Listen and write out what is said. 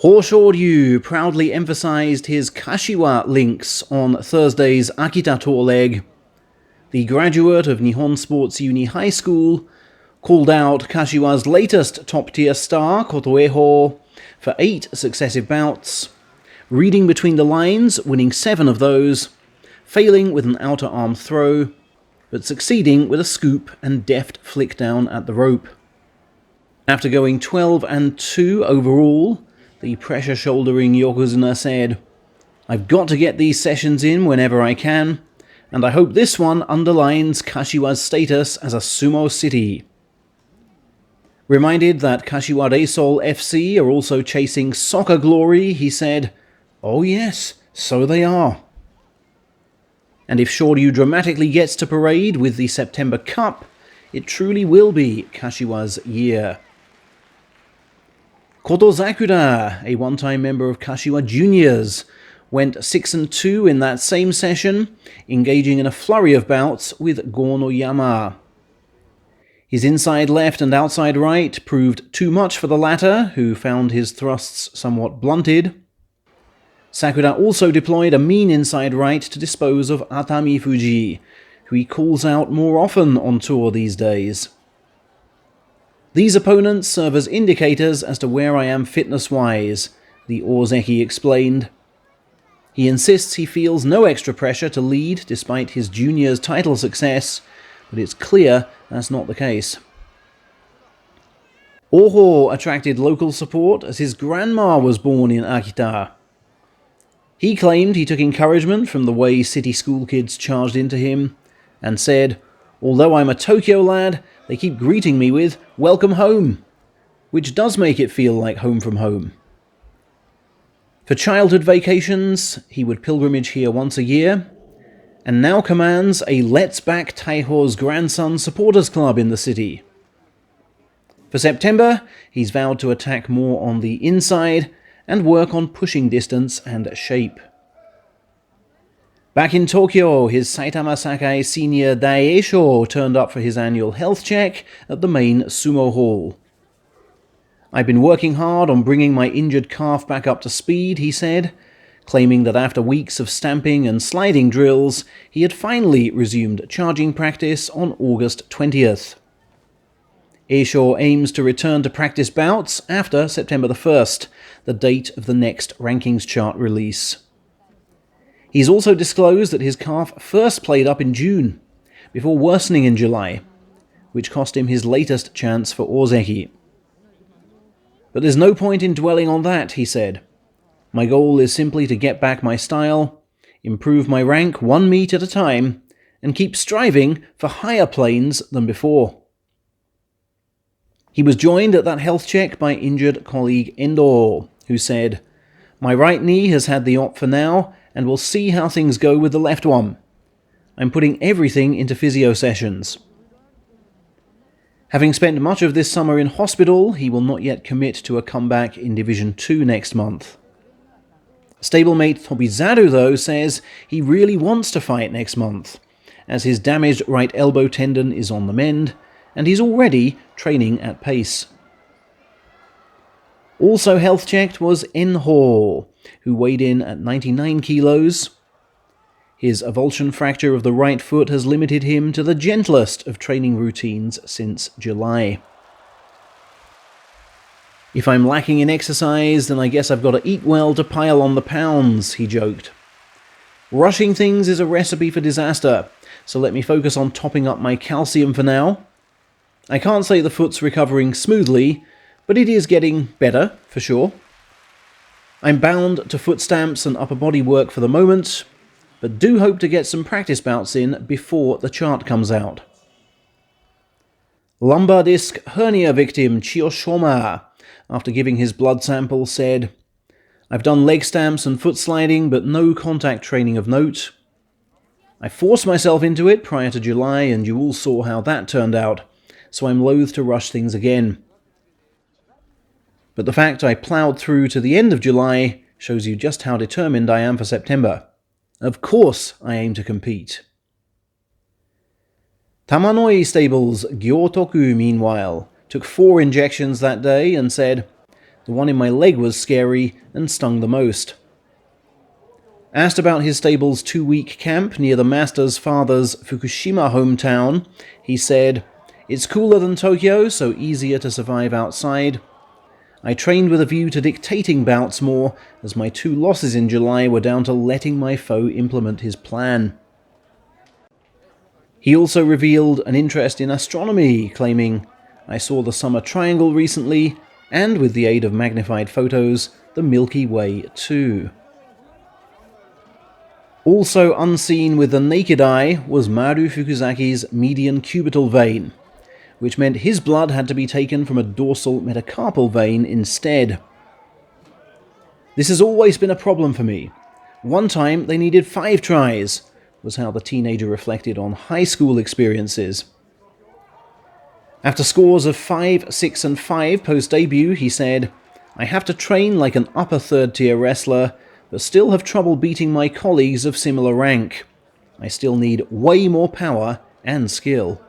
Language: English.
Hoshoryu proudly emphasized his Kashiwa links on Thursday's Akita tour leg. The graduate of Nihon Sports Uni High School called out Kashiwa's latest top-tier star, Kotoeiho, for 8 successive bouts, reading between the lines, winning 7 of those, failing with an outer arm throw, but succeeding with a scoop and deft flick down at the rope. After going 12-2 overall, the pressure-shouldering Yokozuna said, "I've got to get these sessions in whenever I can, and I hope this one underlines Kashiwa's status as a sumo city." Reminded that Kashiwa Reysol FC are also chasing soccer glory, he said, "Oh yes, so they are." And if Shoryu dramatically gets to parade with the September Cup, it truly will be Kashiwa's year. Kotozakura, a one-time member of Kashiwa Juniors, went 6-2 in that same session, engaging in a flurry of bouts with Gonoyama. His inside left and outside right proved too much for the latter, who found his thrusts somewhat blunted. Sakura also deployed a mean inside right to dispose of Atami Fuji, who he calls out more often on tour these days. "These opponents serve as indicators as to where I am fitness-wise," the Ozeki explained. He insists he feels no extra pressure to lead despite his juniors' title success, but it's clear that's not the case. Oho attracted local support as his grandma was born in Akita. He claimed he took encouragement from the way city school kids charged into him, and said, "Although I'm a Tokyo lad, they keep greeting me with 'Welcome home,' which does make it feel like home from home." For childhood vacations, he would pilgrimage here once a year, and now commands a Let's Back Taiho's Grandson supporters club in the city. For September, he's vowed to attack more on the inside and work on pushing distance and shape. Back in Tokyo, his Saitama Sakai senior Daieisho turned up for his annual health check at the main sumo hall. "I've been working hard on bringing my injured calf back up to speed," he said, claiming that after weeks of stamping and sliding drills, he had finally resumed charging practice on August 20th. Eisho aims to return to practice bouts after September the 1st, the date of the next rankings chart release. He's also disclosed that his calf first played up in June, before worsening in July, which cost him his latest chance for Ozeki. "But there's no point in dwelling on that," he said. "My goal is simply to get back my style, improve my rank 1 meet at a time, and keep striving for higher planes than before." He was joined at that health check by injured colleague Endo, who said, "My right knee has had the op for now, and we'll see how things go with the left one. I'm putting everything into physio sessions." Having spent much of this summer in hospital, he will not yet commit to a comeback in Division 2 next month. Stablemate Tobizaru, though, says he really wants to fight next month, as his damaged right elbow tendon is on the mend, and he's already training at pace. Also health-checked was Enho, who weighed in at 99 kilos. His avulsion fracture of the right foot has limited him to the gentlest of training routines since July. "If I'm lacking in exercise, then I guess I've got to eat well to pile on the pounds," he joked. "Rushing things is a recipe for disaster, so let me focus on topping up my calcium for now. I can't say the foot's recovering smoothly, but it is getting better, for sure. I'm bound to foot stamps and upper body work for the moment, but do hope to get some practice bouts in before the chart comes out." Lumbar disc hernia victim Chiyoshoma, after giving his blood sample, said, "I've done leg stamps and foot sliding, but no contact training of note. I forced myself into it prior to July, and you all saw how that turned out, so I'm loath to rush things again. But the fact I ploughed through to the end of July shows you just how determined I am for September. Of course I aim to compete." Tamanoi Stable's Gyotoku, meanwhile, took 4 injections that day and said, The one in my leg was scary and stung the most. Asked about his stable's 2-week camp near the master's father's Fukushima hometown, he said, "It's cooler than Tokyo, so easier to survive outside. I trained with a view to dictating bouts more, as my 2 losses in July were down to letting my foe implement his plan." He also revealed an interest in astronomy, claiming, "I saw the Summer Triangle recently, and with the aid of magnified photos, the Milky Way too." Also unseen with the naked eye was Maru Fukuzaki's median cubital vein, which meant his blood had to be taken from a dorsal metacarpal vein instead. "This has always been a problem for me. One time they needed 5 tries, was how the teenager reflected on high school experiences. After scores of 5, 6 and 5 post-debut, he said, "I have to train like an upper third-tier wrestler, but still have trouble beating my colleagues of similar rank. I still need way more power and skill."